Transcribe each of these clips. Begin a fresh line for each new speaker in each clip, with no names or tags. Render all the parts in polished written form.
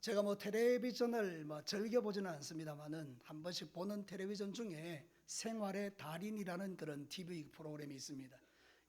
제가 뭐 텔레비전을 즐겨보지는 않습니다만은 한 번씩 보는 텔레비전 중에 생활의 달인이라는 그런 TV 프로그램이 있습니다.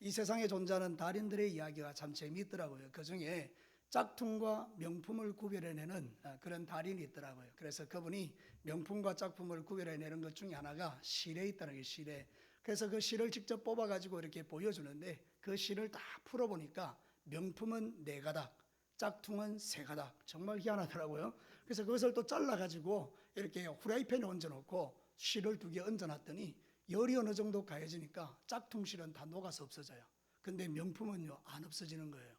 이 세상에 존재하는 달인들의 이야기가 참 재미있더라고요. 그 중에 짝퉁과 명품을 구별해내는 그런 달인이 있더라고요. 그래서 그분이 명품과 짝품을 구별해내는 것 중에 하나가 실에 있다는 게 실에. 그래서 그 실을 직접 뽑아가지고 이렇게 보여주는데 그 실을 다 풀어보니까 명품은 4가닥, 짝퉁은 3가닥. 정말 희한하더라고요. 그래서 그것을 또 잘라가지고 이렇게 후라이팬에 얹어놓고 실을 2개 얹어놨더니 열이 어느 정도 가해지니까 짝퉁 실은 다 녹아서 없어져요. 근데 명품은요 안 없어지는 거예요.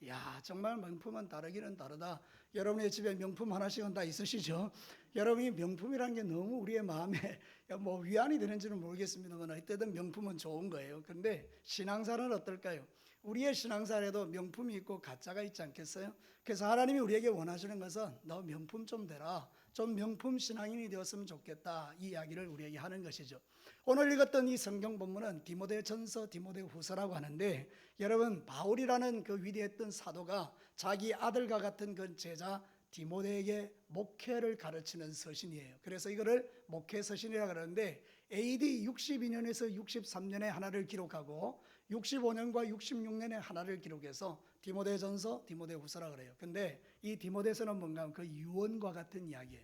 야, 정말 명품은 다르기는 다르다. 여러분의 집에 명품 하나씩은 다 있으시죠? 여러분이 명품이라는 게 너무 우리의 마음에 뭐 위안이 되는지는 모르겠습니다만 어쨌든 명품은 좋은 거예요. 그런데 신앙사는 어떨까요? 우리의 신앙사에도 명품이 있고 가짜가 있지 않겠어요? 그래서 하나님이 우리에게 원하시는 것은 너 명품 좀 되라, 좀 명품 신앙인이 되었으면 좋겠다, 이 이야기를 우리에게 하는 것이죠. 오늘 읽었던 이 성경 본문은 디모데전서, 디모데후서라고 하는데, 여러분 바울이라는 그 위대했던 사도가 자기 아들과 같은 그 제자 디모데에게 목회를 가르치는 서신이에요. 그래서 이거를 목회 서신이라고 그러는데 AD 62년에서 63년에 하나를 기록하고 65년과 66년에 하나를 기록해서 디모데전서, 디모데후서라 그래요. 근데 이 디모데서는 뭔가 하면 그 유언과 같은 이야기예요.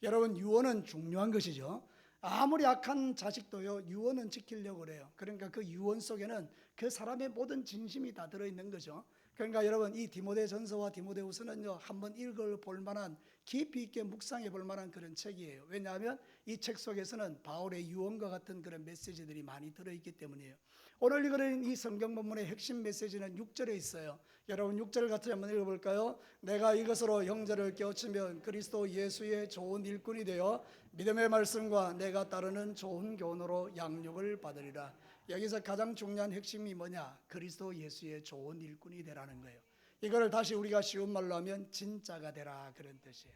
여러분, 유언은 중요한 것이죠. 아무리 악한 자식도요 유언은 지키려고 그래요. 그러니까 그 유언 속에는 그 사람의 모든 진심이 다 들어있는 거죠. 그러니까 여러분, 이 디모데전서와 디모데후서는요 한번 읽어볼 만한, 깊이 있게 묵상해 볼 만한 그런 책이에요. 왜냐하면 이 책 속에서는 바울의 유언과 같은 그런 메시지들이 많이 들어있기 때문이에요. 오늘 읽은 이 성경 본문의 핵심 메시지는 6절에 있어요. 여러분 6절 같이 한번 읽어볼까요? 내가 이것으로 형제를 깨우치면 그리스도 예수의 좋은 일꾼이 되어 믿음의 말씀과 내가 따르는 좋은 교훈으로 양육을 받으리라. 여기서 가장 중요한 핵심이 뭐냐? 그리스도 예수의 좋은 일꾼이 되라는 거예요. 이걸 다시 우리가 쉬운 말로 하면 진짜가 되라, 그런 뜻이에요.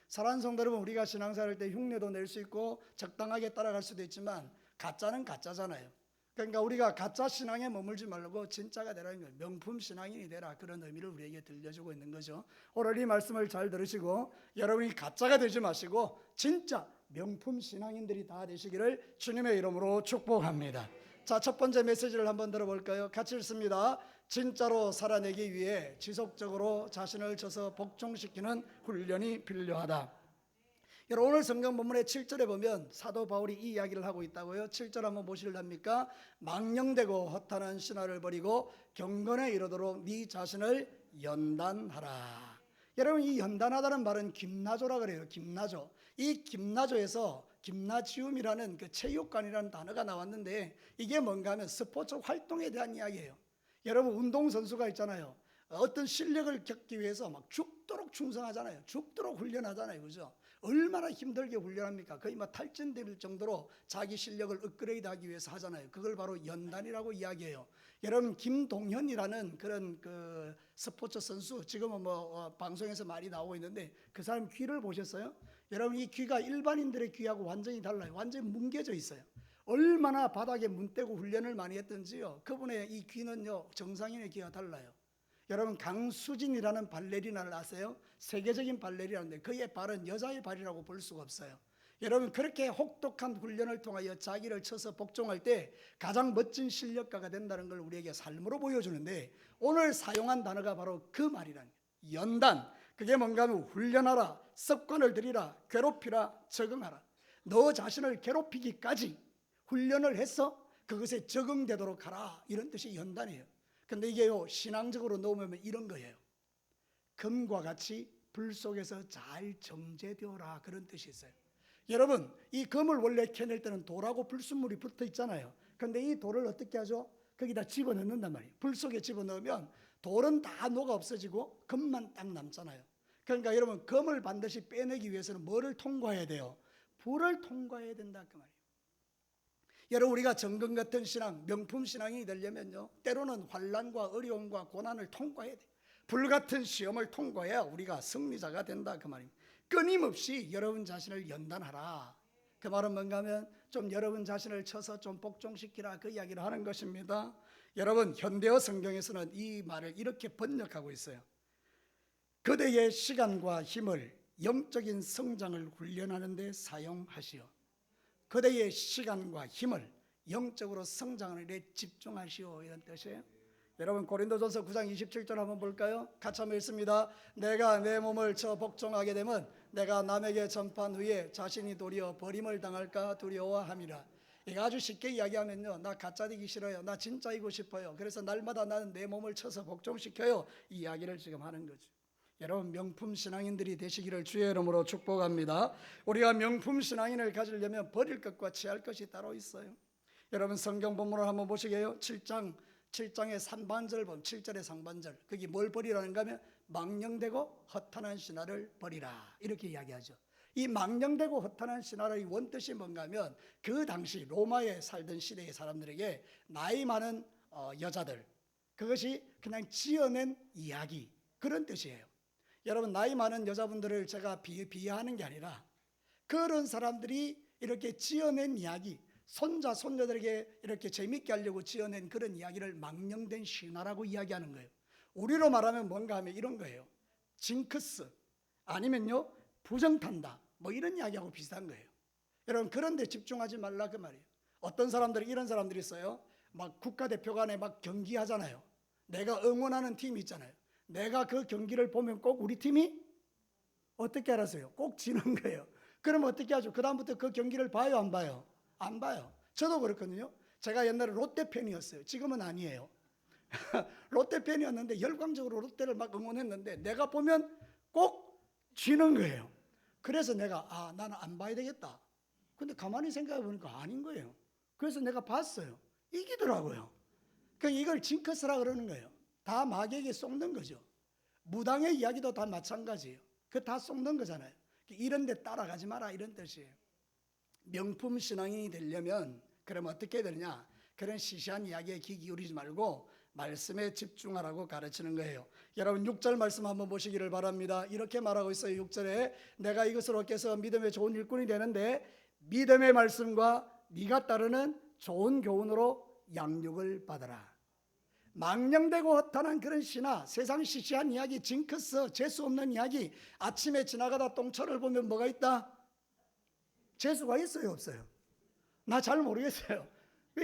사랑하는 성도 여러분, 우리가 신앙생활 할 때 흉내도 낼 수 있고 적당하게 따라갈 수도 있지만 가짜는 가짜잖아요. 그러니까 우리가 가짜 신앙에 머물지 말고 진짜가 되라는 거예요. 명품 신앙인이 되라, 그런 의미를 우리에게 들려주고 있는 거죠. 오늘 이 말씀을 잘 들으시고 여러분이 가짜가 되지 마시고 진짜 명품 신앙인들이 다 되시기를 주님의 이름으로 축복합니다. 자, 첫 번째 메시지를 한번 들어볼까요? 같이 읽습니다. 진짜로 살아내기 위해 지속적으로 자신을 쳐서 복종시키는 훈련이 필요하다. 여러분, 오늘 성경 본문의 7절에 보면 사도 바울이 이 이야기를 하고 있다고요. 7절 한번 보실랍니까? 망령되고 허탄한 신화를 버리고 경건에 이르도록 네 자신을 연단하라. 여러분, 이 연단하다는 말은 김나조라 그래요. 김나조. 이 김나조에서 김나지움이라는 그 체육관이라는 단어가 나왔는데 이게 뭔가 하면 스포츠 활동에 대한 이야기예요. 여러분, 운동선수가 있잖아요. 어떤 실력을 겪기 위해서 막 죽도록 충성하잖아요. 죽도록 훈련하잖아요. 그죠? 얼마나 힘들게 훈련합니까? 거의 막 탈진될 정도로 자기 실력을 업그레이드하기 위해서 하잖아요. 그걸 바로 연단이라고 이야기해요. 여러분, 김동현이라는 그런 그 스포츠 선수, 지금은 뭐 방송에서 많이 나오고 있는데 그 사람 귀를 보셨어요? 여러분, 이 귀가 일반인들의 귀하고 완전히 달라요. 완전히 뭉개져 있어요. 얼마나 바닥에 문 떼고 훈련을 많이 했던지요. 그분의 이 귀는요 정상인의 귀와 달라요. 여러분, 강수진이라는 발레리나를 아세요? 세계적인 발레리나인데 그의 발은 여자의 발이라고 볼 수가 없어요. 여러분, 그렇게 혹독한 훈련을 통하여 자기를 쳐서 복종할 때 가장 멋진 실력가가 된다는 걸 우리에게 삶으로 보여주는데 오늘 사용한 단어가 바로 그 말이라는 거예요. 연단. 그게 뭔가 하면 훈련하라, 습관을 들이라, 괴롭히라, 적응하라. 너 자신을 괴롭히기까지 훈련을 해서 그것에 적응되도록 하라, 이런 뜻이 연단이에요. 근데 이게요 신앙적으로 놓으면 이런 거예요. 금과 같이 불 속에서 잘 정제되어라, 그런 뜻이 있어요. 여러분, 이 금을 원래 캐낼 때는 돌하고 불순물이 붙어 있잖아요. 근데 이 돌을 어떻게 하죠? 거기다 집어넣는단 말이에요. 불 속에 집어넣으면 돌은 다 녹아 없어지고 금만 딱 남잖아요. 그러니까 여러분, 금을 반드시 빼내기 위해서는 뭐를 통과해야 돼요? 불을 통과해야 된다, 그 말이에요. 여러분, 우리가 정금 같은 신앙, 명품 신앙이 되려면요 때로는 환난과 어려움과 고난을 통과해야 돼요. 불같은 시험을 통과해야 우리가 승리자가 된다, 그 말입니다. 끊임없이 여러분 자신을 연단하라. 그 말은 뭔가 하면 좀 여러분 자신을 쳐서 좀 복종시키라, 그 이야기를 하는 것입니다. 여러분, 현대어 성경에서는 이 말을 이렇게 번역하고 있어요. 그대의 시간과 힘을 영적인 성장을 훈련하는 데 사용하시오. 그대의 시간과 힘을 영적으로 성장하는 데 집중하시오, 이런 뜻이에요. 여러분 고린도전서 9장 27절 한번 볼까요? 같이 한번 읽습니다. 내가 내 몸을 복종하게 되면 내가 남에게 전파한 후에 자신이 도리어 버림을 당할까 두려워함이라. 이거 아주 쉽게 이야기하면요, 나 가짜 되기 싫어요, 나 진짜이고 싶어요, 그래서 날마다 나는 내 몸을 쳐서 복종시켜요, 이 이야기를 지금 하는 거죠. 여러분 명품 신앙인들이 되시기를 주의 이름으로 축복합니다. 우리가 명품 신앙인을 가지려면 버릴 것과 취할 것이 따로 있어요. 여러분 성경 본문을 한번 보시게요. 7장의 상반절 보면 7절의 상반절, 거기 뭘 버리라는가 하면 망령되고 허탄한 신화를 버리라, 이렇게 이야기하죠. 이 망령되고 허탄한 신화의 원뜻이 뭔가 하면 그 당시 로마에 살던 시대의 사람들에게 나이 많은 여자들, 그것이 그냥 지어낸 이야기, 그런 뜻이에요. 여러분 나이 많은 여자분들을 제가 비하하는 게 아니라 그런 사람들이 이렇게 지어낸 이야기, 손자 손녀들에게 이렇게 재밌게 하려고 지어낸 그런 이야기를 망령된 신화라고 이야기하는 거예요. 우리로 말하면 뭔가 하면 이런 거예요. 징크스 아니면요 부정탄다, 뭐 이런 이야기하고 비슷한 거예요. 여러분 그런 데 집중하지 말라 그 말이에요. 어떤 사람들이 이런 사람들이 있어요. 막 국가대표 간에 막 경기하잖아요. 내가 응원하는 팀이 있잖아요. 내가 그 경기를 보면 꼭 우리 팀이 어떻게 알았어요? 꼭 지는 거예요. 그럼 어떻게 하죠? 그 다음부터 그 경기를 봐요, 안 봐요? 안 봐요. 저도 그렇거든요. 제가 옛날에 롯데 팬이었어요. 지금은 아니에요. 롯데 팬이었는데 열광적으로 롯데를 막 응원했는데 내가 보면 꼭 지는 거예요. 그래서 내가 나는 안 봐야 되겠다. 근데 가만히 생각해 보니까 아닌 거예요. 그래서 내가 봤어요. 이기더라고요. 그러니까 이걸 징크스라 그러는 거예요. 다 마귀에게 속는 거죠. 무당의 이야기도 다 마찬가지예요. 그 다 속는 거잖아요. 이런 데 따라가지 마라, 이런 뜻이에요. 명품 신앙인이 되려면 그러면 어떻게 되느냐, 그런 시시한 이야기에 귀 기울이지 말고 말씀에 집중하라고 가르치는 거예요. 여러분 6절 말씀 한번 보시기를 바랍니다. 이렇게 말하고 있어요. 6절에 내가 이것을 얻게 해서 믿음의 좋은 일꾼이 되는데 믿음의 말씀과 네가 따르는 좋은 교훈으로 양육을 받아라. 망령되고 허탄한 그런 신화, 세상 시시한 이야기, 징크스, 재수 없는 이야기, 아침에 지나가다 똥철을 보면 뭐가 있다? 재수가 있어요, 없어요? 나 잘 모르겠어요.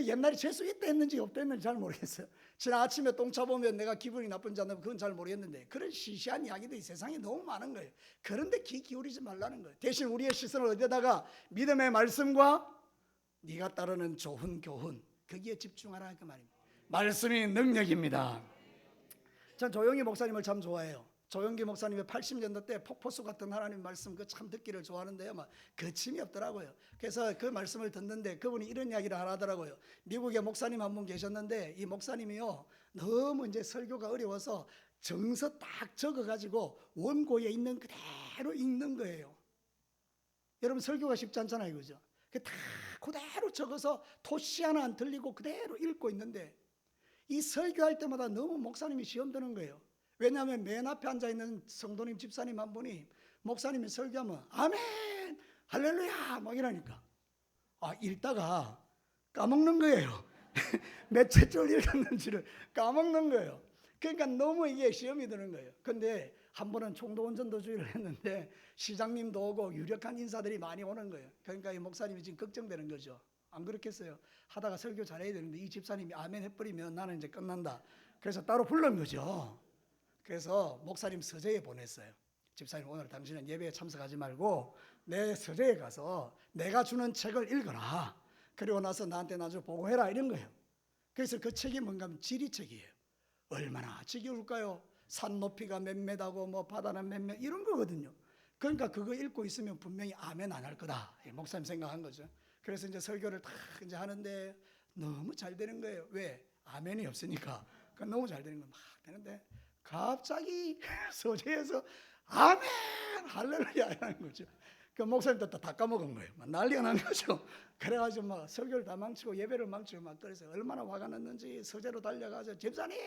옛날에 재수 있다 했는지 없다 했는지 잘 모르겠어요. 지난 아침에 똥차 보면 내가 기분이 나쁜지 안 나쁜지 그건 잘 모르겠는데 그런 시시한 이야기들이 세상에 너무 많은 거예요. 그런데 귀 기울이지 말라는 거예요. 대신 우리의 시선을 어디다가 믿음의 말씀과 네가 따르는 좋은 교훈, 거기에 집중하라 그 말입니다. 말씀이 능력입니다. 전 조영기 목사님을 참 좋아해요. 조영기 목사님의 80년대 때 폭포수 같은 하나님 말씀 그 참 듣기를 좋아하는데요, 막 거침이 없더라고요. 그래서 그 말씀을 듣는데 그분이 이런 이야기를 하더라고요. 미국에 목사님 한 분 계셨는데 이 목사님이요 너무 이제 설교가 어려워서 정서 딱 적어가지고 원고에 있는 그대로 읽는 거예요. 여러분 설교가 쉽지 않잖아요, 그죠? 다 그대로 적어서 토시 하나 안 틀리고 그대로 읽고 있는데 이 설교할 때마다 너무 목사님이 시험 드는 거예요. 왜냐하면 맨 앞에 앉아있는 성도님 집사님 한 분이 목사님이 설교하면 아멘 할렐루야 막 이러니까 읽다가 까먹는 거예요. 몇째 줄 읽었는지를 까먹는 거예요. 그러니까 너무 이게 시험이 드는 거예요. 근데 한 번은 총도운전도주의를 했는데 시장님도 오고 유력한 인사들이 많이 오는 거예요. 그러니까 이 목사님이 지금 걱정되는 거죠. 안 그렇겠어요? 하다가 설교 잘해야 되는데 이 집사님이 아멘 해버리면 나는 이제 끝난다. 그래서 따로 불른 거죠. 그래서 목사님 서재에 보냈어요. 집사님 오늘 당신은 예배에 참석하지 말고 내 서재에 가서 내가 주는 책을 읽어라. 그리고 나서 나한테 나중에 보고해라, 이런 거예요. 그래서 그 책이 뭔가 하면 지리책이에요. 얼마나 지겨울까요? 산 높이가 몇 메다고 뭐 바다는 몇 메 이런 거거든요. 그러니까 그거 읽고 있으면 분명히 아멘 안 할 거다, 목사님 생각한 거죠. 그래서 이제 설교를 다 이제 하는데 너무 잘 되는 거예요. 왜? 아멘이 없으니까. 그러니까 너무 잘 되는 거예요. 막 되는데 갑자기 소재에서 아멘 할렐루야 하는 거죠. 그 목사님도 다 까먹은 거예요. 막 난리가 난 거죠. 그래가지고 막 설교를 다 망치고 예배를 망치고 막 그래서 얼마나 화가 났는지 서재로 달려가서 집사님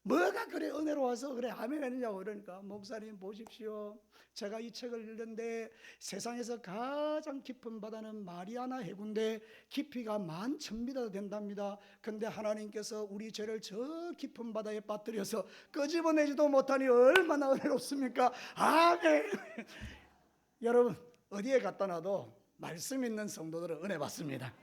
뭐가 그래 은혜로워서 그래 아멘 했냐고. 그러니까 목사님 보십시오, 제가 이 책을 읽는데 세상에서 가장 깊은 바다는 마리아나 해군데 깊이가 11,000m 된답니다. 근데 하나님께서 우리 죄를 저 깊은 바다에 빠뜨려서 끄집어내지도 못하니 얼마나 은혜롭습니까? 아멘. 여러분 어디에 갖다 놔도 말씀 있는 성도들은 은혜 받습니다.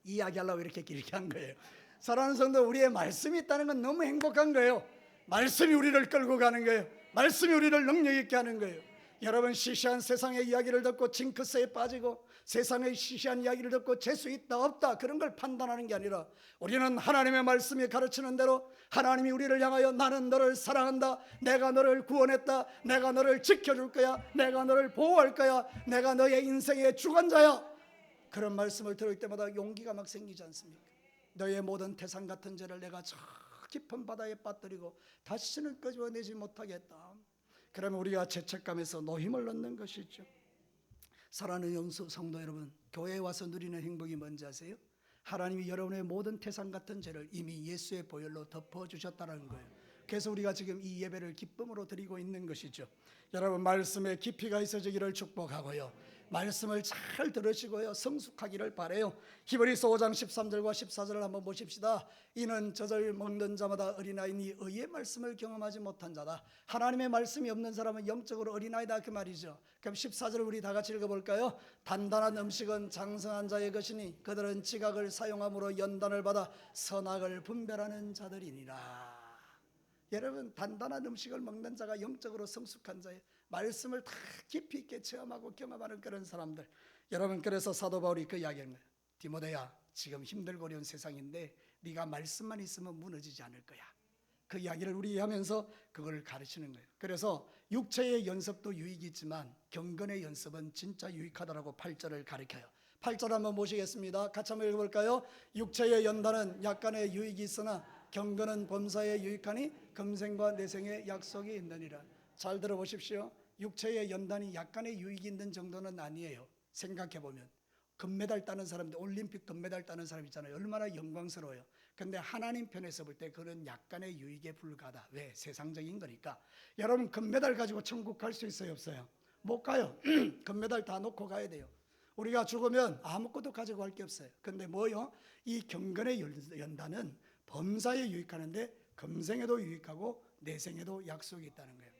이야기하려고 이렇게 길게 한 거예요. 사랑하는 성도, 우리의 말씀이 있다는 건 너무 행복한 거예요. 말씀이 우리를 끌고 가는 거예요. 말씀이 우리를 능력 있게 하는 거예요. 여러분, 시시한 세상의 이야기를 듣고 징크스에 빠지고 세상의 시시한 이야기를 듣고 재수 있다 없다 그런 걸 판단하는 게 아니라, 우리는 하나님의 말씀이 가르치는 대로 하나님이 우리를 향하여 나는 너를 사랑한다, 내가 너를 구원했다, 내가 너를 지켜줄 거야, 내가 너를 보호할 거야, 내가 너의 인생의 주관자야, 그런 말씀을 들을 때마다 용기가 막 생기지 않습니까? 너의 모든 태산 같은 죄를 내가 저 깊은 바다에 빠뜨리고 다시는 끄집어내지 못하겠다. 그러면 우리가 죄책감에서 노힘을 얻는 것이죠. 사랑하는 영수 성도 여러분, 교회에 와서 누리는 행복이 뭔지 아세요? 하나님이 여러분의 모든 태산 같은 죄를 이미 예수의 보혈로 덮어주셨다는 거예요. 그래서 우리가 지금 이 예배를 기쁨으로 드리고 있는 것이죠. 여러분, 말씀에 깊이가 있어지기를 축복하고요, 말씀을 잘 들으시고요, 성숙하기를 바라요. 히브리서 5장 13절과 14절을 한번 보십시다. 이는 젖을 먹는 자마다 어린아이니 의의 말씀을 경험하지 못한 자다. 하나님의 말씀이 없는 사람은 영적으로 어린아이다, 그 말이죠. 그럼 14절을 우리 다 같이 읽어볼까요? 단단한 음식은 장성한 자의 것이니 그들은 지각을 사용함으로 연단을 받아 선악을 분별하는 자들이니라. 여러분, 단단한 음식을 먹는 자가 영적으로 성숙한 자예요. 말씀을 다 깊이 있게 체험하고 경험하는 그런 사람들. 여러분, 그래서 사도 바울이 그 이야기하는 거예요. 디모데야, 지금 힘들고 어려운 세상인데 네가 말씀만 있으면 무너지지 않을 거야. 그 이야기를 우리 하면서 그걸 가르치는 거예요. 그래서 육체의 연습도 유익이 있지만 경건의 연습은 진짜 유익하다라고 8절을 가르쳐요. 8절 한번 보시겠습니다. 같이 한번 읽어볼까요? 육체의 연단은 약간의 유익이 있으나 경건은 범사에 유익하니 금생과 내생의 약속이 있느니라. 잘 들어보십시오. 육체의 연단이 약간의 유익이 있는 정도는 아니에요. 생각해보면 금메달 따는 사람들, 올림픽 금메달 따는 사람 있잖아요. 얼마나 영광스러워요. 근데 하나님 편에서 볼 때 그런 약간의 유익에 불과하다. 왜? 세상적인 거니까. 여러분, 금메달 가지고 천국 갈 수 있어요, 없어요? 못 가요. 금메달 다 놓고 가야 돼요. 우리가 죽으면 아무것도 가지고 갈 게 없어요. 근데 뭐요? 이 경건의 연단은 범사에 유익하는데 금생에도 유익하고 내생에도 약속이 있다는 거예요.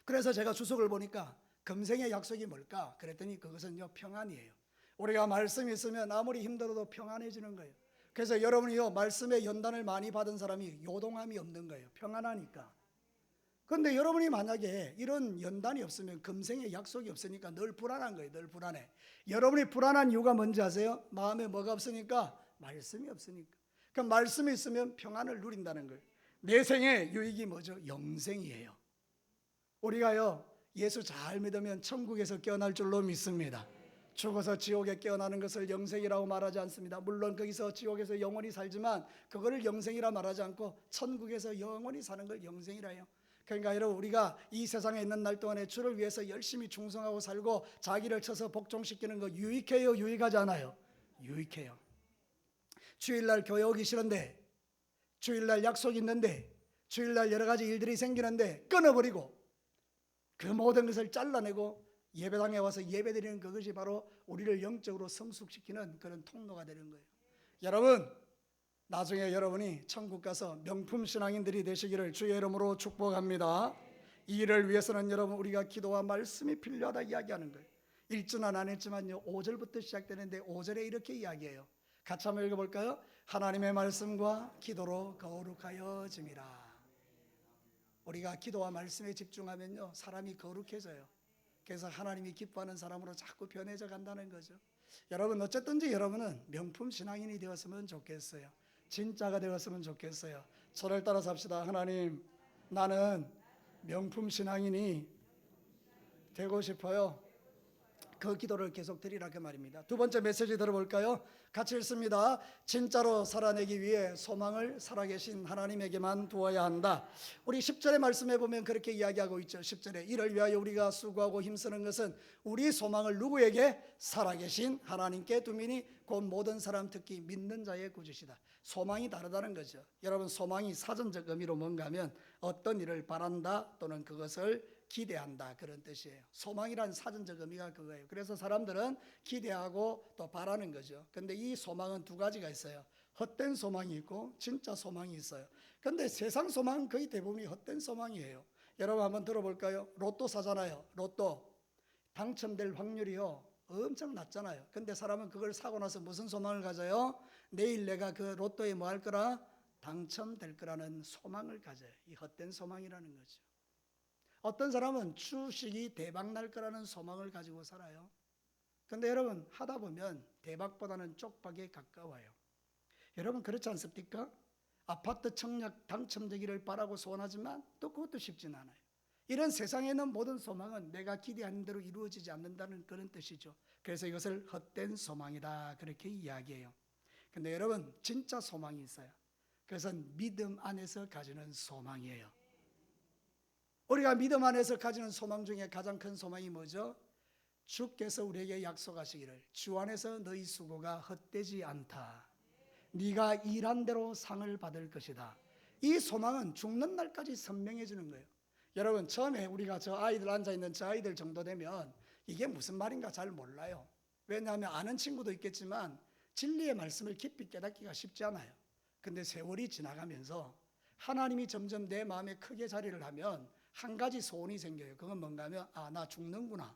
그래서 제가 주석을 보니까 금생의 약속이 뭘까? 그랬더니 그것은요, 평안이에요. 우리가 말씀이 있으면 아무리 힘들어도 평안해지는 거예요. 그래서 여러분이요, 말씀의 연단을 많이 받은 사람이 요동함이 없는 거예요. 평안하니까. 그런데 여러분이 만약에 이런 연단이 없으면 금생의 약속이 없으니까 늘 불안한 거예요. 늘 불안해. 여러분이 불안한 이유가 뭔지 아세요? 마음에 뭐가 없으니까? 말씀이 없으니까. 그럼 말씀이 있으면 평안을 누린다는 거예요. 내 생의 유익이 뭐죠? 영생이에요. 우리가요, 예수 잘 믿으면 천국에서 깨어날 줄로 믿습니다. 죽어서 지옥에 깨어나는 것을 영생이라고 말하지 않습니다. 물론 거기서 지옥에서 영원히 살지만 그거를 영생이라 말하지 않고 천국에서 영원히 사는 걸 영생이라 해요. 그러니까 여러분, 우리가 이 세상에 있는 날 동안에 주를 위해서 열심히 충성하고 살고 자기를 쳐서 복종시키는 거 유익해요, 유익하지 않아요? 유익해요. 주일날 교회 오기 싫은데, 주일날 약속 있는데, 주일날 여러 가지 일들이 생기는데 끊어버리고 그 모든 것을 잘라내고 예배당에 와서 예배드리는 그것이 바로 우리를 영적으로 성숙시키는 그런 통로가 되는 거예요. 여러분, 나중에 여러분이 천국 가서 명품 신앙인들이 되시기를 주의 이름으로 축복합니다. 이 일을 위해서는 여러분, 우리가 기도와 말씀이 필요하다 이야기하는 거예요. 1절은 안 했지만요, 5절부터 시작되는데 5절에 이렇게 이야기해요. 같이 한번 읽어볼까요? 하나님의 말씀과 기도로 거룩하여짐이라. 우리가 기도와 말씀에 집중하면요, 사람이 거룩해져요. 그래서 하나님이 기뻐하는 사람으로 자꾸 변해져 간다는 거죠. 여러분, 어쨌든지 여러분은 명품 신앙인이 되었으면 좋겠어요. 진짜가 되었으면 좋겠어요. 저를 따라 삽시다. 하나님, 나는 명품 신앙인이 되고 싶어요. 그 기도를 계속 드리라, 그 말입니다. 두 번째 메시지 들어볼까요? 같이 읽습니다. 진짜로 살아내기 위해 소망을 살아계신 하나님에게만 두어야 한다. 우리 10절의 말씀에 보면 그렇게 이야기하고 있죠. 10절에 이를 위하여 우리가 수고하고 힘쓰는 것은 우리 소망을 누구에게? 살아계신 하나님께 두미니 곧 모든 사람 특히 믿는 자의 구주시다. 소망이 다르다는 거죠. 여러분, 소망이 사전적 의미로 뭔가 하면 어떤 일을 바란다 또는 그것을 기대한다, 그런 뜻이에요. 소망이란 사전적 의미가 그거예요. 그래서 사람들은 기대하고 또 바라는 거죠. 근데 이 소망은 두 가지가 있어요. 헛된 소망이 있고 진짜 소망이 있어요. 근데 세상 소망은 거의 대부분이 헛된 소망이에요. 여러분 한번 들어볼까요? 로또 사잖아요. 로또. 당첨될 확률이요 엄청 낮잖아요. 근데 사람은 그걸 사고 나서 무슨 소망을 가져요? 내일 내가 그 로또에 뭐 할 거라? 당첨될 거라는 소망을 가져요. 이 헛된 소망이라는 거죠. 어떤 사람은 주식이 대박 날 거라는 소망을 가지고 살아요. 근데 여러분 하다 보면 대박보다는 쪽박에 가까워요. 여러분 그렇지 않습니까? 아파트 청약 당첨되기를 바라고 소원하지만 또 그것도 쉽진 않아요. 이런 세상에 있는 모든 소망은 내가 기대하는 대로 이루어지지 않는다는 그런 뜻이죠. 그래서 이것을 헛된 소망이다 그렇게 이야기해요. 근데 여러분 진짜 소망이 있어요. 그것은 믿음 안에서 가지는 소망이에요. 우리가 믿음 안에서 가지는 소망 중에 가장 큰 소망이 뭐죠? 주께서 우리에게 약속하시기를 주 안에서 너희 수고가 헛되지 않다. 네가 일한 대로 상을 받을 것이다. 이 소망은 죽는 날까지 선명해지는 거예요. 여러분 처음에 우리가 저 아이들 앉아있는 저 아이들 정도 되면 이게 무슨 말인가 잘 몰라요. 왜냐하면 아는 친구도 있겠지만 진리의 말씀을 깊이 깨닫기가 쉽지 않아요. 근데 세월이 지나가면서 하나님이 점점 내 마음에 크게 자리를 하면 한 가지 소원이 생겨요. 그건 뭔가 하면 나 죽는구나.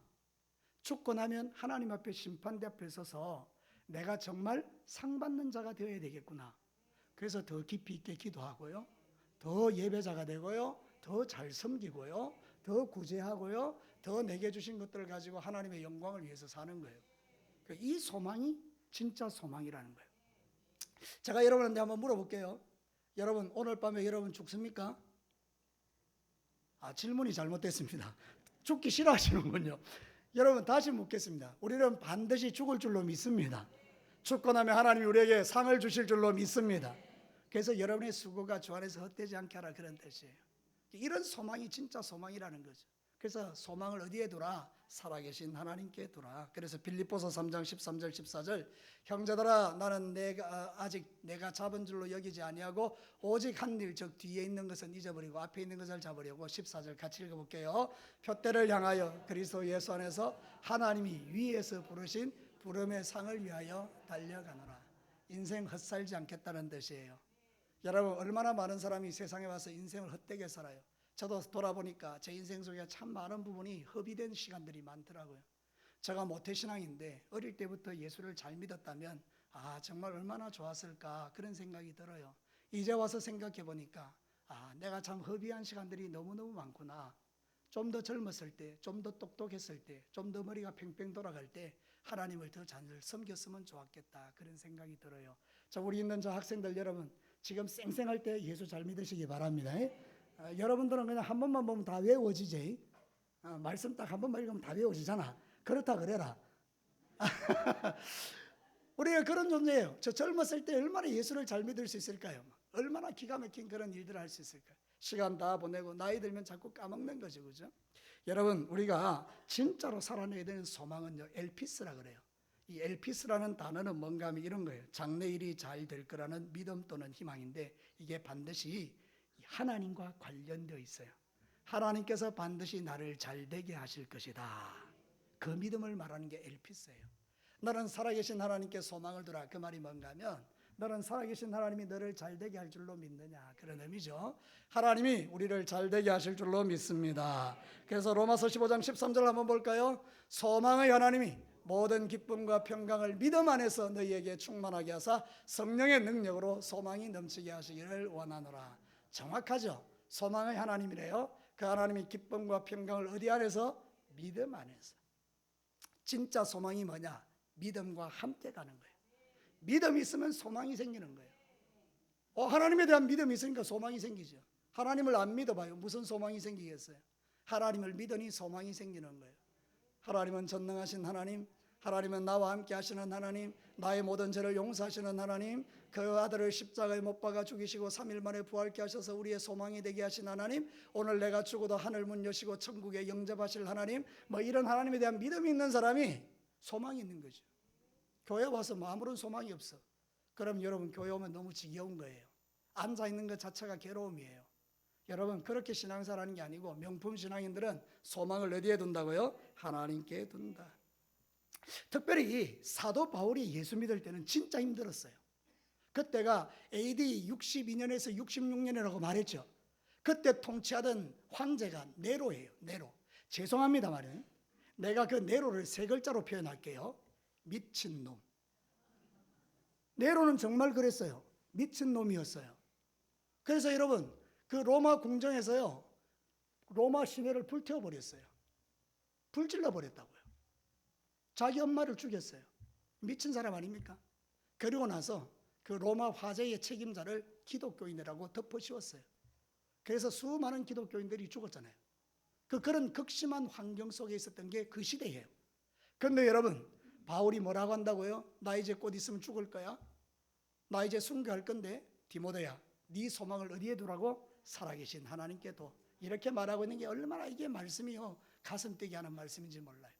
죽고 나면 하나님 앞에 심판대 앞에 서서 내가 정말 상 받는 자가 되어야 되겠구나. 그래서 더 깊이 있게 기도하고요. 더 예배자가 되고요. 더 잘 섬기고요. 더 구제하고요. 더 내게 주신 것들을 가지고 하나님의 영광을 위해서 사는 거예요. 이 소망이 진짜 소망이라는 거예요. 제가 여러분한테 한번 물어볼게요. 여러분 오늘 밤에 여러분 죽습니까? 질문이 잘못됐습니다. 죽기 싫어하시는군요. 여러분 다시 묻겠습니다. 우리는 반드시 죽을 줄로 믿습니다. 죽고 나면 하나님이 우리에게 상을 주실 줄로 믿습니다. 그래서 여러분의 수고가 주 안에서 헛되지 않게 하라 그런 뜻이에요. 이런 소망이 진짜 소망이라는 거죠. 그래서 소망을 어디에 두라? 살아계신 하나님께 두라. 그래서 빌립보서 3장 13절 14절 형제들아 나는 아직 내가 잡은 줄로 여기지 아니하고 오직 한 일 즉 뒤에 있는 것은 잊어버리고 앞에 있는 것을 잡으려고 14절 같이 읽어볼게요. 표대를 향하여 그리스도 예수 안에서 하나님이 위에서 부르신 부름의 상을 위하여 달려가노라. 인생 헛살지 않겠다는 뜻이에요. 여러분 얼마나 많은 사람이 세상에 와서 인생을 헛되게 살아요. 저도 돌아보니까 제 인생 속에 참 많은 부분이 허비된 시간들이 많더라고요. 제가 모태신앙인데 어릴 때부터 예수를 잘 믿었다면 정말 얼마나 좋았을까 그런 생각이 들어요. 이제 와서 생각해 보니까 내가 참 허비한 시간들이 너무너무 많구나. 좀 더 젊었을 때, 좀 더 똑똑했을 때, 좀 더 머리가 팽팽 돌아갈 때 하나님을 더 잘 섬겼으면 좋았겠다 그런 생각이 들어요. 우리 있는 저 학생들 여러분 지금 쌩쌩할 때 예수 잘 믿으시기 바랍니다. 여러분들은 그냥 한 번만 보면 다 외워지지. 말씀 딱 한 번만 읽으면 다 외워지잖아. 그렇다 그래라. 우리가 그런 존재예요. 저 젊었을 때 얼마나 예수를 잘 믿을 수 있을까요? 얼마나 기가 막힌 그런 일들을 할 수 있을까요? 시간 다 보내고 나이 들면 자꾸 까먹는 거죠. 그죠? 여러분 우리가 진짜로 살아내야 되는 소망은요 엘피스라 그래요. 이 엘피스라는 단어는 뭔가 하면 이런 거예요. 장래일이 잘 될 거라는 믿음 또는 희망인데 이게 반드시 하나님과 관련되어 있어요. 하나님께서 반드시 나를 잘 되게 하실 것이다. 그 믿음을 말하는 게 엘피스예요. 너는 살아계신 하나님께 소망을 두라. 그 말이 뭔가 하면 너는 살아계신 하나님이 너를 잘 되게 할 줄로 믿느냐 그런 의미죠. 하나님이 우리를 잘 되게 하실 줄로 믿습니다. 그래서 로마서 15장 13절 한번 볼까요? 소망의 하나님이 모든 기쁨과 평강을 믿음 안에서 너희에게 충만하게 하사 성령의 능력으로 소망이 넘치게 하시기를 원하노라. 정확하죠? 소망의 하나님이래요. 그 하나님이 기쁨과 평강을 어디 안에서? 믿음 안에서. 진짜 소망이 뭐냐? 믿음과 함께 가는 거예요. 믿음이 있으면 소망이 생기는 거예요. 하나님에 대한 믿음이 있으니까 소망이 생기죠. 하나님을 안 믿어봐요. 무슨 소망이 생기겠어요? 하나님을 믿으니 소망이 생기는 거예요. 하나님은 전능하신 하나님, 하나님은 나와 함께 하시는 하나님, 나의 모든 죄를 용서하시는 하나님, 그 아들을 십자가에 못 박아 죽이시고 3일 만에 부활케 하셔서 우리의 소망이 되게 하신 하나님, 오늘 내가 죽어도 하늘 문 여시고 천국에 영접하실 하나님, 이런 하나님에 대한 믿음이 있는 사람이 소망이 있는 거죠. 교회 와서 아무런 소망이 없어. 그럼 여러분 교회 오면 너무 지겨운 거예요. 앉아있는 것 자체가 괴로움이에요. 여러분 그렇게 신앙생활하는 게 아니고 명품 신앙인들은 소망을 어디에 둔다고요? 하나님께 둔다. 특별히 사도 바울이 예수 믿을 때는 진짜 힘들었어요. 그때가 AD 62년에서 66년이라고 말했죠. 그때 통치하던 황제가 네로예요. 네로. 죄송합니다 말이에요. 내가 그 네로를 세 글자로 표현할게요. 미친놈. 네로는 정말 그랬어요. 미친놈이었어요. 그래서 여러분, 그 로마 궁정에서요, 로마 시내를 불태워버렸어요. 불질러 버렸다고요. 자기 엄마를 죽였어요. 미친 사람 아닙니까? 그리고 나서 그 로마 화재의 책임자를 기독교인이라고 덮어씌웠어요. 그래서 수많은 기독교인들이 죽었잖아요. 그런 극심한 환경 속에 있었던 게 그 시대예요. 그런데 여러분, 바울이 뭐라고 한다고요? 나 이제 곧 있으면 죽을 거야. 나 이제 순교할 건데 디모데야, 네 소망을 어디에 두라고? 살아계신 하나님께 둬. 이렇게 말하고 있는 게 얼마나 이게 말씀이요, 가슴 뛰게 하는 말씀인지 몰라요.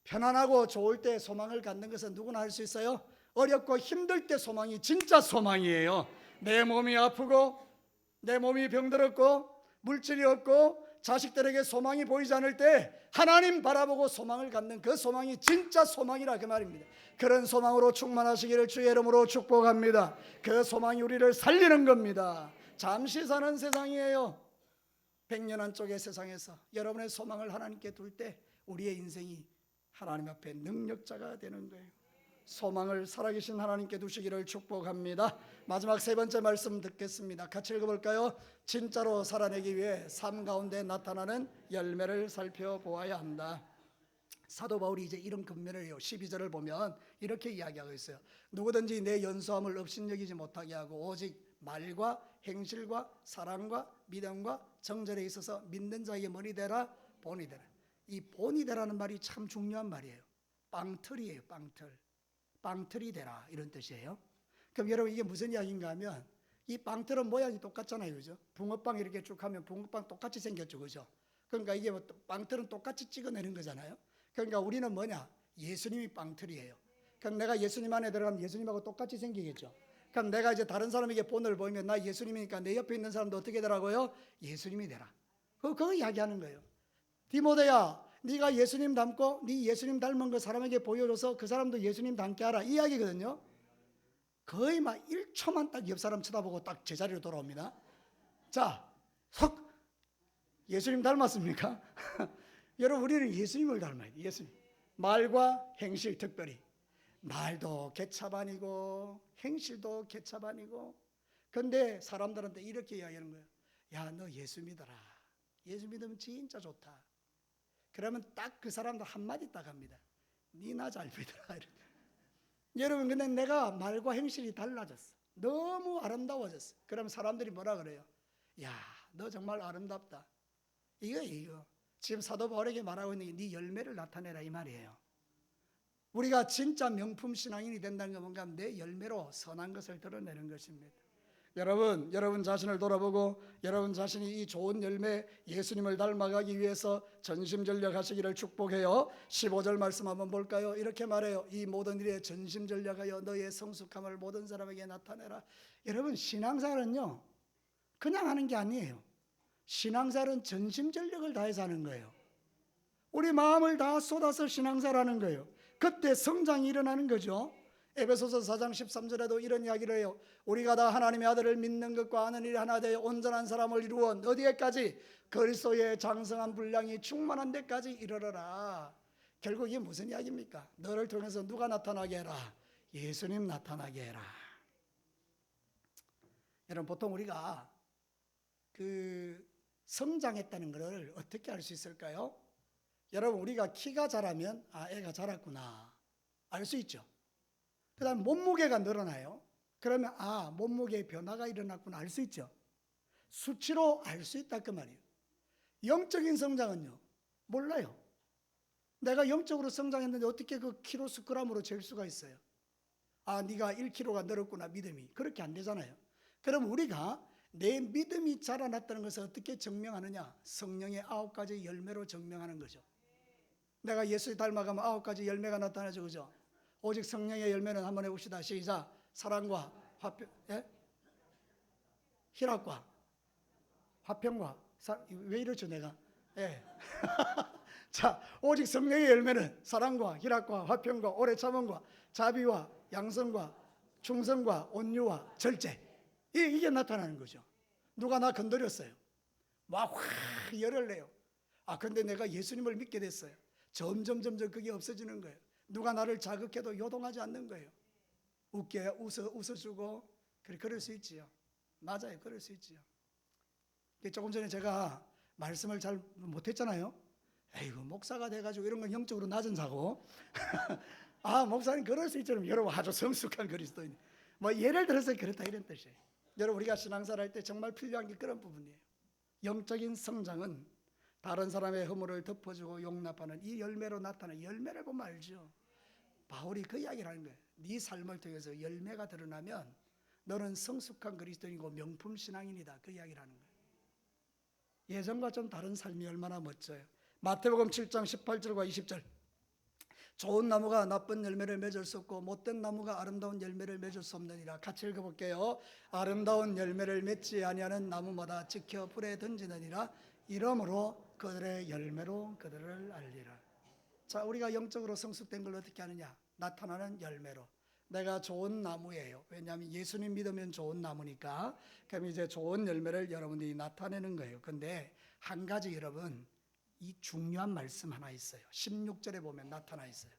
편안하고 좋을 때 소망을 갖는 것은 누구나 할 수 있어요. 어렵고 힘들 때 소망이 진짜 소망이에요. 내 몸이 아프고 내 몸이 병들었고 물질이 없고 자식들에게 소망이 보이지 않을 때 하나님 바라보고 소망을 갖는 그 소망이 진짜 소망이라 그 말입니다. 그런 소망으로 충만하시기를 주의 이름으로 축복합니다. 그 소망이 우리를 살리는 겁니다. 잠시 사는 세상이에요. 100년 한쪽의 세상에서 여러분의 소망을 하나님께 둘 때 우리의 인생이 하나님 앞에 능력자가 되는 거예요. 소망을 살아계신 하나님께 두시기를 축복합니다. 마지막 세 번째 말씀 듣겠습니다. 같이 읽어볼까요? 진짜로 살아내기 위해 삶 가운데 나타나는 열매를 살펴보아야 한다. 사도 바울이 이제 이런 근면을 해요. 12절을 보면 이렇게 이야기하고 있어요. 누구든지 내 연소함을 업신여기지 못하게 하고 오직 말과 행실과 사랑과 믿음과 정절에 있어서 믿는 자에게 뭐니 되라? 본이 되라. 이 본이 되라는 말이 참 중요한 말이에요. 빵틀이에요. 빵틀이 되라, 이런 뜻이에요. 그럼 여러분, 이게 무슨 이야기인가 하면 이 빵틀은 모양이 똑같잖아요, 그죠? 붕어빵 이렇게 쭉 하면 붕어빵 똑같이 생겼죠, 그죠? 그러니까 이게 빵틀은 똑같이 찍어내는 거잖아요. 그러니까 우리는 뭐냐? 예수님이 빵틀이에요. 그럼 내가 예수님 안에 들어가면 예수님하고 똑같이 생기겠죠. 그럼 내가 이제 다른 사람에게 본을 보이면 나 예수님이니까 내 옆에 있는 사람도 어떻게 되라고요? 예수님이 되라. 그거 이야기하는 거예요. 디모데야, 네가 예수님 닮고 네 예수님 닮은 거 사람에게 보여줘서 그 사람도 예수님 닮게 하라, 이 이야기거든요. 거의 막 1초만 딱 옆 사람 쳐다보고 딱 제자리로 돌아옵니다. 자, 예수님 닮았습니까? 여러분, 우리는 예수님을 닮아야 돼요. 예수님. 말과 행실, 특별히 말도 개차반이고 행실도 개차반이고. 근데 사람들한테 이렇게 이야기하는 거예요. 야, 너 예수 믿어라. 예수 믿으면 진짜 좋다. 그러면 딱 그 사람도 한마디 딱 합니다. 니 나 잘 믿어라. 여러분, 근데 내가 말과 행실이 달라졌어. 너무 아름다워졌어. 그럼 사람들이 뭐라 그래요? 야, 너 정말 아름답다. 이거 지금 사도 바울에게 말하고 있는 게 네 열매를 나타내라, 이 말이에요. 우리가 진짜 명품 신앙인이 된다는 건 뭔가 하면 내 열매로 선한 것을 드러내는 것입니다. 여러분 자신을 돌아보고 여러분 자신이 이 좋은 열매, 예수님을 닮아가기 위해서 전심전력하시기를 축복해요. 15절 말씀 한번 볼까요? 이렇게 말해요. 이 모든 일에 전심전력하여 너의 성숙함을 모든 사람에게 나타내라. 여러분, 신앙생활은요, 그냥 하는 게 아니에요. 신앙생활은 전심전력을 다해서 하는 거예요. 우리 마음을 다 쏟아서 신앙생활하는 거예요. 그때 성장이 일어나는 거죠. 에베소서 4장 13절에도 이런 이야기를 해요. 우리가 다 하나님의 아들을 믿는 것과 아는 일이 하나 되어 온전한 사람을 이루어 어디에까지? 그리스도의 장성한 분량이 충만한 데까지 이르러라. 결국 이게 무슨 이야기입니까? 너를 통해서 누가 나타나게 해라? 예수님 나타나게 해라. 여러분, 보통 우리가 그 성장했다는 것을 어떻게 알 수 있을까요? 여러분, 우리가 키가 자라면 애가 자랐구나 알 수 있죠. 그 다음 몸무게가 늘어나요. 그러면 몸무게의 변화가 일어났구나 알 수 있죠. 수치로 알 수 있다 그 말이에요. 영적인 성장은요, 몰라요. 내가 영적으로 성장했는데 어떻게 그 키로 그램으로 잴 수가 있어요? 네가 1kg가 늘었구나, 믿음이. 그렇게 안 되잖아요. 그럼 우리가 내 믿음이 자라났다는 것을 어떻게 증명하느냐? 성령의 9가지 열매로 증명하는 거죠. 내가 예수 닮아가면 9가지 열매가 나타나죠, 그죠? 오직 성령의 열매는 한번 해봅시다. 시작. 사랑과 화평, 희락과 화평과 왜 이러죠 내가? 자, 오직 성령의 열매는 사랑과 희락과 화평과 오래 참음과 자비와 양성과 충성과 온유와 절제. 이게 나타나는 거죠. 누가 나 건드렸어요. 막 확 열을 내요. 근데 내가 예수님을 믿게 됐어요. 점점 그게 없어지는 거예요. 누가 나를 자극해도 요동하지 않는 거예요. 웃어주고 그럴 수 있지요. 맞아요. 그럴 수 있지요. 조금 전에 제가 말씀을 잘 못했잖아요. 에이구, 목사가 돼가지고 이런 건 영적으로 낮은 사고. 아, 목사님 그럴 수 있죠. 여러분 아주 성숙한 그리스도인. 뭐 예를 들어서 그렇다 이런 뜻이에요. 여러분 우리가 신앙생활 할 때 정말 필요한 게 그런 부분이에요. 영적인 성장은 다른 사람의 허물을 덮어주고 용납하는 이 열매로 나타나는, 열매를 보면 알죠. 바울이 그 이야기를 하는 거예요. 네 삶을 통해서 열매가 드러나면 너는 성숙한 그리스도인이고 명품 신앙인이다. 그 이야기를 하는 거예요. 예전과 좀 다른 삶이 얼마나 멋져요. 마태복음 7장 18절과 20절. 좋은 나무가 나쁜 열매를 맺을 수 없고 못된 나무가 아름다운 열매를 맺을 수 없느니라. 같이 읽어볼게요. 아름다운 열매를 맺지 아니하는 나무마다 지켜 불에 던지느니라. 이러므로 그들의 열매로 그들을 알리라. 자, 우리가 영적으로 성숙된 걸 어떻게 하느냐? 나타나는 열매로. 내가 좋은 나무예요. 왜냐하면 예수님 믿으면 좋은 나무니까. 그럼 이제 좋은 열매를 여러분들이 나타내는 거예요. 근데 한 가지 여러분, 이 중요한 말씀 하나 있어요. 16절에 보면 나타나 있어요.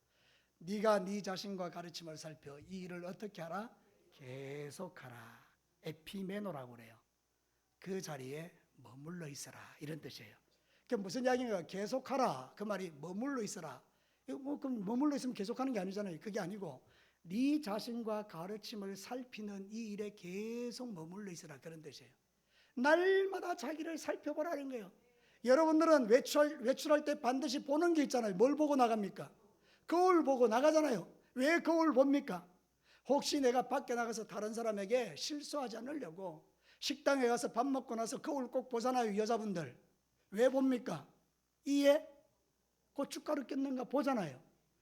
네가 네 자신과 가르침을 살펴 이 일을 어떻게 하라? 계속하라. 에피메노라고 그래요. 그 자리에 머물러 있어라, 이런 뜻이에요. 그게 무슨 이야기인가? 계속하라. 그 말이 머물러 있어라. 그럼 머물러 있으면 계속하는 게 아니잖아요. 그게 아니고 네 자신과 가르침을 살피는 이 일에 계속 머물러 있어라, 그런 뜻이에요. 날마다 자기를 살펴보라는 거예요. 여러분들은 외출할 때 반드시 보는 게 있잖아요. 뭘 보고 나갑니까? 거울 보고 나가잖아요. 왜 거울 봅니까? 혹시 내가 밖에 나가서 다른 사람에게 실수하지 않으려고. 식당에 가서 밥 먹고 나서 거울 꼭 보잖아요. 여자분들 왜 봅니까? 이에 고춧가루 꼈는가 보잖아요.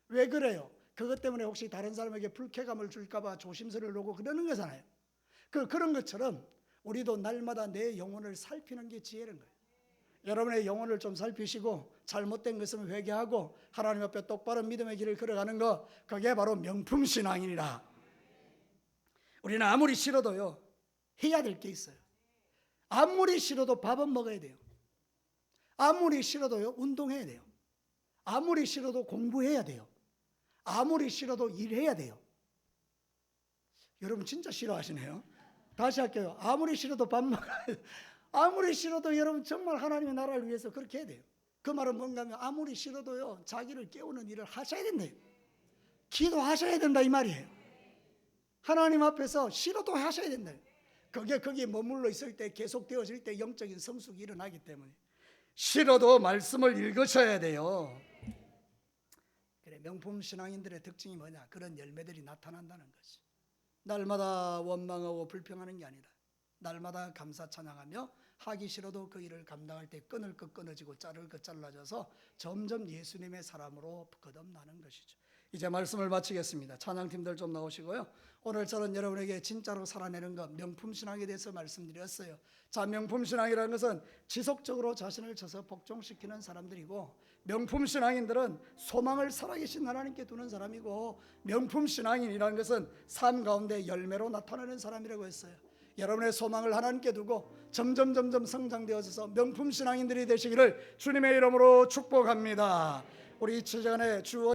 왜 그래요? 그것 때문에 혹시 다른 사람에게 불쾌감을 줄까봐 조심스러우고 그러는 거잖아요. 그런 것처럼 우리도 날마다 내 영혼을 살피는 게 지혜는 거예요. 여러분의 영혼을 좀 살피시고 잘못된 것은 회개하고 하나님 앞에 똑바른 믿음의 길을 걸어가는 거, 그게 바로 명품신앙이라. 우리는 아무리 싫어도요 해야 될 게 있어요. 아무리 싫어도 밥은 먹어야 돼요. 아무리 싫어도요 운동해야 돼요. 아무리 싫어도 공부해야 돼요. 아무리 싫어도 일해야 돼요. 여러분 진짜 싫어하시네요. 다시 할게요. 아무리 싫어도 밥 먹어야 돼요. 아무리 싫어도 여러분 정말 하나님의 나라를 위해서 그렇게 해야 돼요. 그 말은 뭔가 하면 아무리 싫어도요 자기를 깨우는 일을 하셔야 된대요. 기도하셔야 된다 이 말이에요. 하나님 앞에서 싫어도 하셔야 된다. 그게 거기에 머물러 있을 때, 계속 되어질 때 영적인 성숙이 일어나기 때문에 싫어도 말씀을 읽으셔야 돼요. 그래, 명품 신앙인들의 특징이 뭐냐? 그런 열매들이 나타난다는 거지. 날마다 원망하고 불평하는 게 아니다. 날마다 감사 찬양하며 하기 싫어도 그 일을 감당할 때 끊을 것 끊어지고 자를 것 잘라져서 점점 예수님의 사람으로 거듭나는 것이죠. 이제 말씀을 마치겠습니다. 찬양팀들 좀 나오시고요. 오늘 저는 여러분에게 진짜로 살아내는 것, 명품신앙에 대해서 말씀드렸어요. 자, 명품신앙이라는 것은 지속적으로 자신을 쳐서 복종시키는 사람들이고, 명품신앙인들은 소망을 살아계신 하나님께 두는 사람이고, 명품신앙인이라는 것은 삶 가운데 열매로 나타나는 사람이라고 했어요. 여러분의 소망을 하나님께 두고 점점 성장되어서 명품신앙인들이 되시기를 주님의 이름으로 축복합니다. 우리 7장의 주